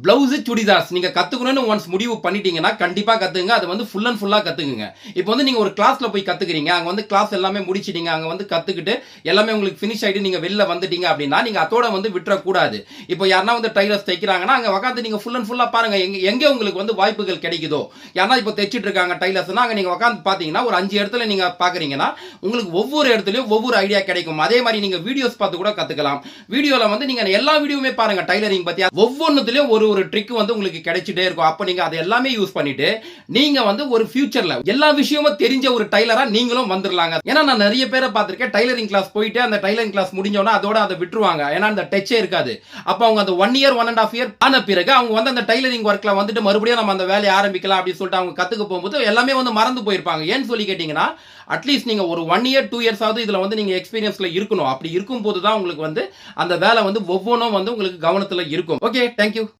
Blouse chudidars நீங்க கத்துக்கணும்னு once முடிவு பண்ணிட்டீங்கன்னா கண்டிப்பா கத்துங்க. அது வந்து ஃபுல் அண்ட் ஃபுல்லா கத்துக்குங்க. இப்போ வந்து நீங்க ஒரு கிளாஸ்ல போய் கத்துக்கிறீங்க. அங்க வந்து கிளாஸ் எல்லாமே முடிச்சிட்டீங்க. அங்க வந்து கத்துக்கிட்டு எல்லாமே உங்களுக்கு ஃபினிஷ் ஆயிட்டு நீங்க வெளில வந்துட்டீங்க அப்படின்னா நீங்க அதோட வந்து விட்டுற கூடாது. இப்போ யாரனா வந்து டைலர்ஸ் தைக்கிறாங்கன்னா அங்க உட்கார்ந்து நீங்க ஃபுல் அண்ட் ஃபுல்லா பாருங்க. எங்க உங்களுக்கு வந்து வாய்ப்புகள் கிடைக்குதோ. யாரனா இப்போ தைச்சிட்டு இருக்காங்க டைலர்ஸ்னா அங்க நீங்க உட்கார்ந்து பாத்தீங்கன்னா ஒரு 5 இடத்துல நீங்க பாக்குறீங்கன்னா உங்களுக்கு ஒவ்வொரு இடத்துலயும் ஒவ்வொரு ஐடியா கிடைக்கும். அதே மாதிரி நீங்க வீடியோஸ் பார்த்து கூட கத்துக்கலாம். வீடியோல வந்து நீங்க எல்லா வீடியோவுமே பாருங்க டைலரிங் பத்தி ஒவ்வொன்னுலயும் ஒரு ட்ரிக் வந்து உங்களுக்கு கிடைச்சிட்டே இருக்கும். அப்ப நீங்க அதை எல்லாமே யூஸ் பண்ணிட்டு நீங்க வந்து ஒரு ஃபியூச்சர்ல எல்லா விஷயமும் தெரிஞ்ச ஒரு டைலரா நீங்களும் வந்துடலாங்க. ஏன்னா நான் நிறைய பேரை பார்த்திருக்கேன் டைலரிங் கிளாஸ் போயிட்டு அந்த டைலரிங் கிளாஸ் முடிஞ்சோன்னா அதோட அதை விட்டுருவாங்க. ஏன்னா அந்த டச்சே இருக்காது. அப்ப அவங்க அந்த 1 இயர் 1.5 இயர் ஆன பிறகு அவங்க வந்து அந்த டைலரிங் ஒர்க்ல வந்துட்டு மறுபடியும் நம்ம அந்த வேலையை ஆரம்பிக்கலாம் அப்படின்னு சொல்லிட்டு அவங்க கத்துக்க போகும்போது எல்லாமே வந்து மறந்து போயிருப்பாங்க. ஏன்னு சொல்லி கேட்டீங்கன்னா அட்லீஸ்ட் நீங்க ஒரு 1 இயர் 2 இயர்ஸ் ஆவது இதுல வந்து நீங்க எக்ஸ்பீரியன்ஸ்ல இருக்கணும். அப்படி இருக்கும் போது தான் உங்களுக்கு வந்து அந்த வேலை வந்து ஒவ்வொன்றும் வந்து உங்களுக்கு கவனத்துல இருக்கும். Okay, thank you.